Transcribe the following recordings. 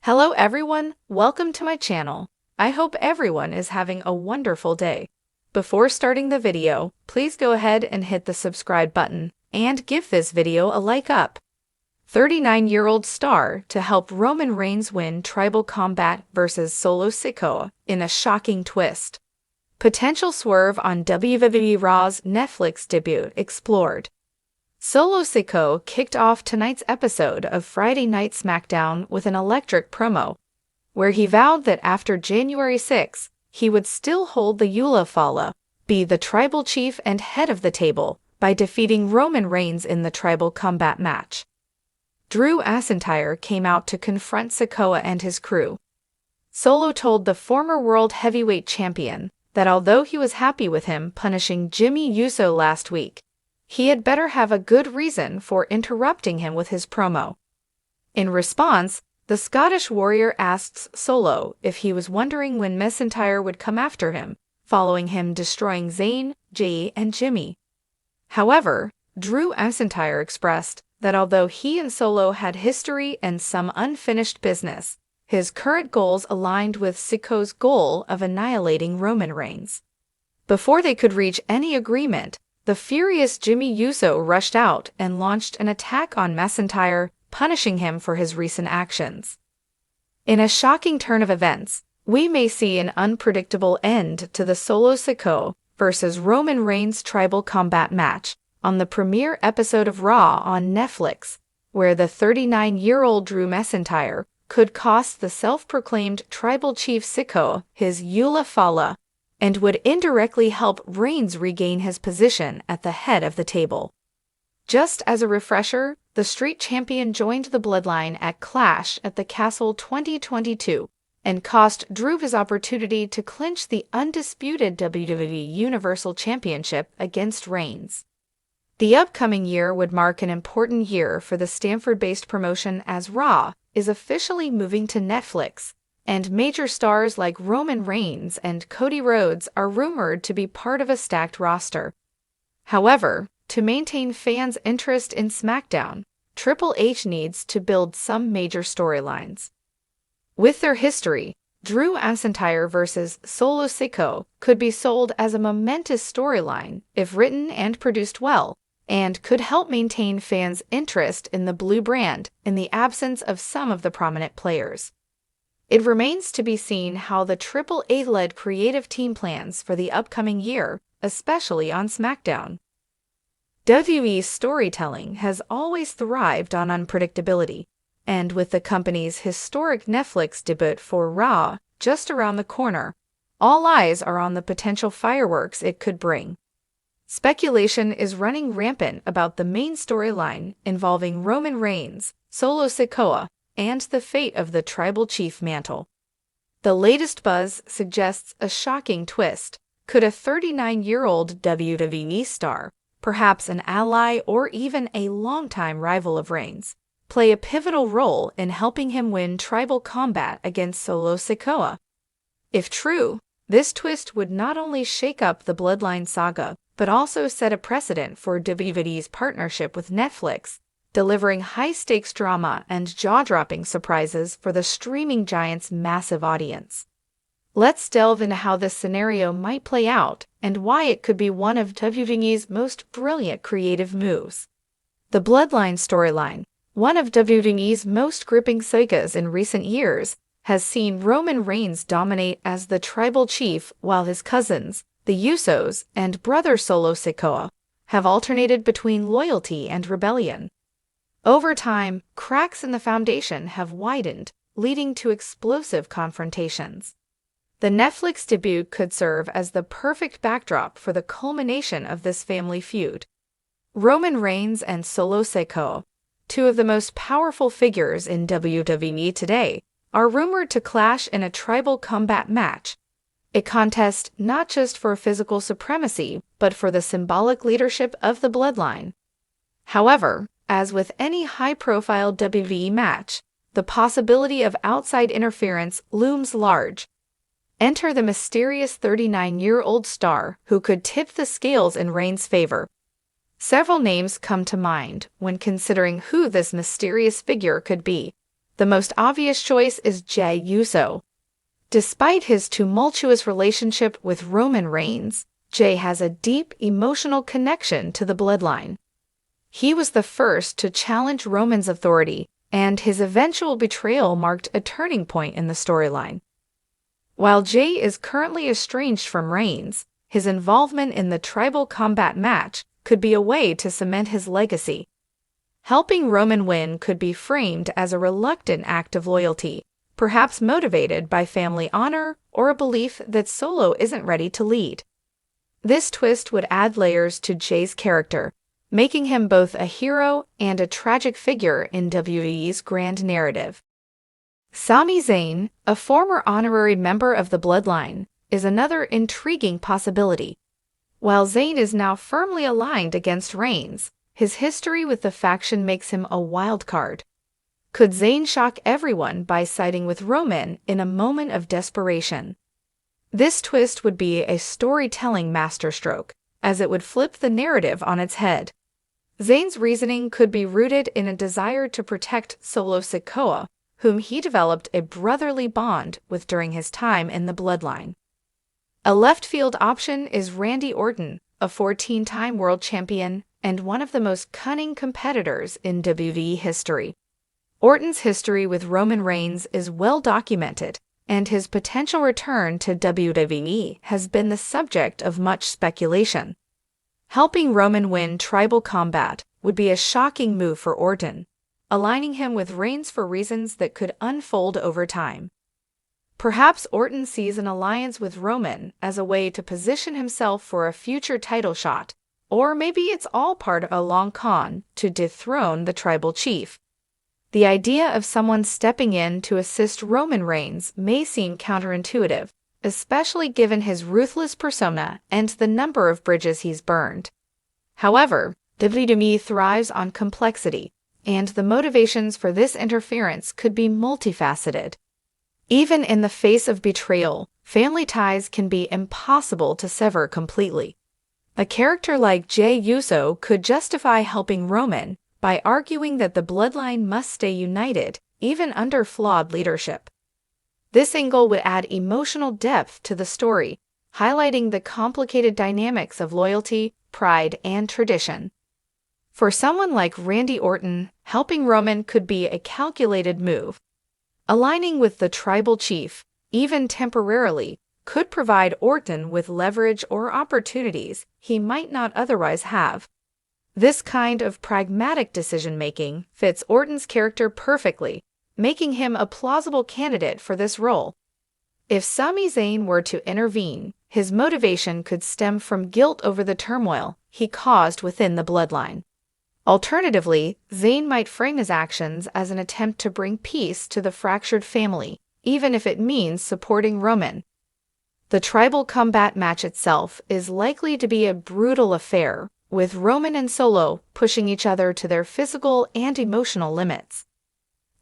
Hello everyone, welcome to my channel. I hope everyone is having a wonderful day. Before starting the video, please go ahead and hit the subscribe button and give this video a like up. 39-year-old star to help Roman Reigns win Tribal Combat vs. Solo Sikoa in a shocking twist. Potential swerve on WWE Raw's Netflix debut explored. Solo Sikoa kicked off tonight's episode of Friday Night SmackDown with an electric promo, where he vowed that after January 6, he would still hold the Wwe, be the tribal chief and head of the table, by defeating Roman Reigns in the Tribal Combat match. Drew McIntyre came out to confront Sikoa and his crew. Solo told the former World Heavyweight Champion that although he was happy with him punishing Jimmy Uso last week, he had better have a good reason for interrupting him with his promo. In response, the Scottish Warrior asks Solo if he was wondering when McIntyre would come after him, following him destroying Zayn, Jey, and Jimmy. However, Drew McIntyre expressed that although he and Solo had history and some unfinished business, his current goals aligned with Sikoa's goal of annihilating Roman Reigns. Before they could reach any agreement, the furious Jimmy Uso rushed out and launched an attack on McIntyre, punishing him for his recent actions. In a shocking turn of events, we may see an unpredictable end to the Solo Sikoa vs. Roman Reigns Tribal Combat match on the premiere episode of Raw on Netflix, where the 39-year-old Drew McIntyre could cost the self-proclaimed tribal chief Sikoa his Wwe, and would indirectly help Reigns regain his position at the head of the table. Just as a refresher, the Street Champion joined the Bloodline at Clash at the Castle 2022 and cost Drew his opportunity to clinch the undisputed WWE Universal Championship against Reigns. The upcoming year would mark an important year for the Stamford-based promotion as Raw is officially moving to Netflix, and major stars like Roman Reigns and Cody Rhodes are rumored to be part of a stacked roster. However, to maintain fans' interest in SmackDown, Triple H needs to build some major storylines. With their history, Drew McIntyre vs. Solo Sikoa could be sold as a momentous storyline if written and produced well, and could help maintain fans' interest in the blue brand in the absence of some of the prominent players. It remains to be seen how the Triple A-led creative team plans for the upcoming year, especially on SmackDown. WWE's storytelling has always thrived on unpredictability, and with the company's historic Netflix debut for Raw just around the corner, all eyes are on the potential fireworks it could bring. Speculation is running rampant about the main storyline involving Roman Reigns, Solo Sikoa, and the fate of the tribal chief mantle. The latest buzz suggests a shocking twist. Could a 39-year-old WWE star, perhaps an ally or even a longtime rival of Reigns, play a pivotal role in helping him win Tribal Combat against Solo Sikoa? If true, this twist would not only shake up the Bloodline saga, but also set a precedent for WWE's partnership with Netflix, delivering high-stakes drama and jaw-dropping surprises for the streaming giant's massive audience. Let's delve into how this scenario might play out and why it could be one of WWE's most brilliant creative moves. The Bloodline storyline, one of WWE's most gripping sagas in recent years, has seen Roman Reigns dominate as the tribal chief while his cousins, the Usos, and brother Solo Sikoa, have alternated between loyalty and rebellion. Over time, cracks in the foundation have widened, leading to explosive confrontations. The Netflix debut could serve as the perfect backdrop for the culmination of this family feud. Roman Reigns and Solo Sikoa, two of the most powerful figures in WWE today, are rumored to clash in a tribal combat match, a contest not just for physical supremacy, but for the symbolic leadership of the Bloodline. However, as with any high-profile WWE match, the possibility of outside interference looms large. Enter the mysterious 39-year-old star who could tip the scales in Reigns' favor. Several names come to mind when considering who this mysterious figure could be. The most obvious choice is Jey Uso. Despite his tumultuous relationship with Roman Reigns, Jey has a deep emotional connection to the bloodline. He was the first to challenge Roman's authority, and his eventual betrayal marked a turning point in the storyline. While Jey is currently estranged from Reigns, his involvement in the tribal combat match could be a way to cement his legacy. Helping Roman win could be framed as a reluctant act of loyalty, perhaps motivated by family honor or a belief that Solo isn't ready to lead. This twist would add layers to Jey's character, making him both a hero and a tragic figure in WWE's grand narrative. Sami Zayn, a former honorary member of the Bloodline, is another intriguing possibility. While Zayn is now firmly aligned against Reigns, his history with the faction makes him a wild card. Could Zayn shock everyone by siding with Roman in a moment of desperation? This twist would be a storytelling masterstroke, as it would flip the narrative on its head. Zayn's reasoning could be rooted in a desire to protect Solo Sikoa, whom he developed a brotherly bond with during his time in the Bloodline. A left-field option is Randy Orton, a 14-time world champion and one of the most cunning competitors in WWE history. Orton's history with Roman Reigns is well documented, and his potential return to WWE has been the subject of much speculation. Helping Roman win tribal combat would be a shocking move for Orton, aligning him with Reigns for reasons that could unfold over time. Perhaps Orton sees an alliance with Roman as a way to position himself for a future title shot, or maybe it's all part of a long con to dethrone the tribal chief. The idea of someone stepping in to assist Roman Reigns may seem counterintuitive, especially given his ruthless persona and the number of bridges he's burned. However, WWE thrives on complexity, and the motivations for this interference could be multifaceted. Even in the face of betrayal, family ties can be impossible to sever completely. A character like Jey Uso could justify helping Roman by arguing that the bloodline must stay united, even under flawed leadership. This angle would add emotional depth to the story, highlighting the complicated dynamics of loyalty, pride, and tradition. For someone like Randy Orton, helping Roman could be a calculated move. Aligning with the tribal chief, even temporarily, could provide Orton with leverage or opportunities he might not otherwise have. This kind of pragmatic decision-making fits Orton's character perfectly, making him a plausible candidate for this role. If Sami Zayn were to intervene, his motivation could stem from guilt over the turmoil he caused within the bloodline. Alternatively, Zayn might frame his actions as an attempt to bring peace to the fractured family, even if it means supporting Roman. The tribal combat match itself is likely to be a brutal affair, with Roman and Solo pushing each other to their physical and emotional limits.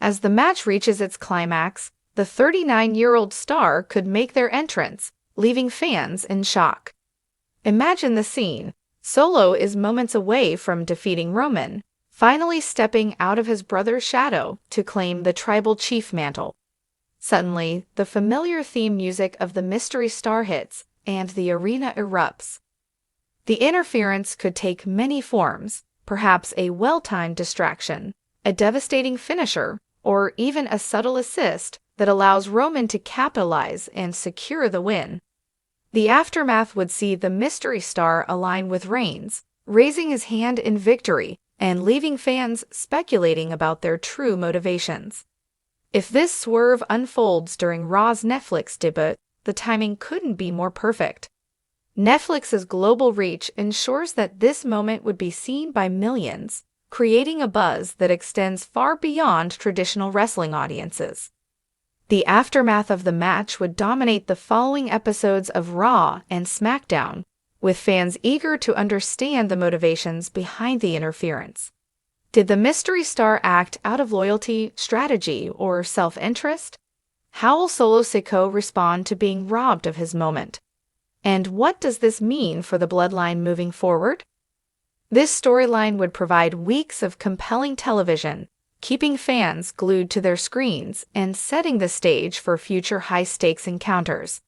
As the match reaches its climax, the 39-year-old star could make their entrance, leaving fans in shock. Imagine the scene. Solo is moments away from defeating Roman, finally stepping out of his brother's shadow to claim the tribal chief mantle. Suddenly, the familiar theme music of the Mystery Star hits, and the arena erupts. The interference could take many forms, perhaps a well-timed distraction, a devastating finisher, or even a subtle assist that allows Roman to capitalize and secure the win. The aftermath would see the Mystery Star align with Reigns, raising his hand in victory and leaving fans speculating about their true motivations. If this swerve unfolds during Raw's Netflix debut, the timing couldn't be more perfect. Netflix's global reach ensures that this moment would be seen by millions, creating a buzz that extends far beyond traditional wrestling audiences. The aftermath of the match would dominate the following episodes of Raw and SmackDown, with fans eager to understand the motivations behind the interference. Did the Mystery Star act out of loyalty, strategy, or self-interest? How will Solo Sikoa respond to being robbed of his moment? And what does this mean for the bloodline moving forward? This storyline would provide weeks of compelling television, keeping fans glued to their screens and setting the stage for future high-stakes encounters.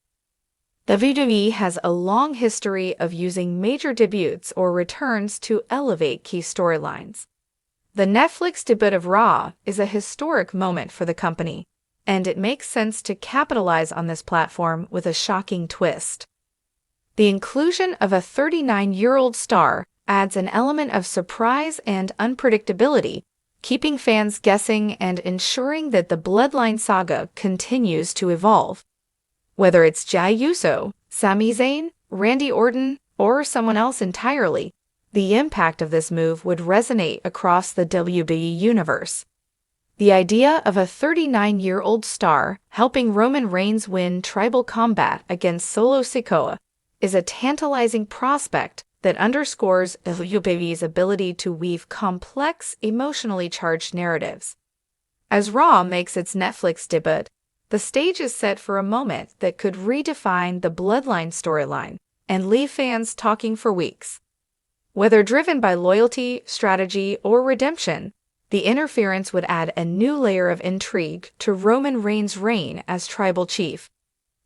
WWE has a long history of using major debuts or returns to elevate key storylines. The Netflix debut of Raw is a historic moment for the company, and it makes sense to capitalize on this platform with a shocking twist. The inclusion of a 39-year-old star adds an element of surprise and unpredictability, keeping fans guessing and ensuring that the Bloodline saga continues to evolve. Whether it's Jey Uso, Sami Zayn, Randy Orton, or someone else entirely, the impact of this move would resonate across the WWE Universe. The idea of a 39-year-old star helping Roman Reigns win Tribal Combat against Solo Sikoa is a tantalizing prospect that underscores WWE's ability to weave complex, emotionally charged narratives. As Raw makes its Netflix debut, the stage is set for a moment that could redefine the Bloodline storyline and leave fans talking for weeks. Whether driven by loyalty, strategy, or redemption, the interference would add a new layer of intrigue to Roman Reigns' reign as Tribal Chief.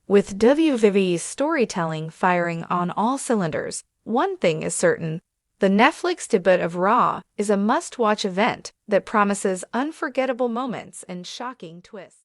With WWE's storytelling firing on all cylinders, one thing is certain: the Netflix debut of Raw is a must-watch event that promises unforgettable moments and shocking twists.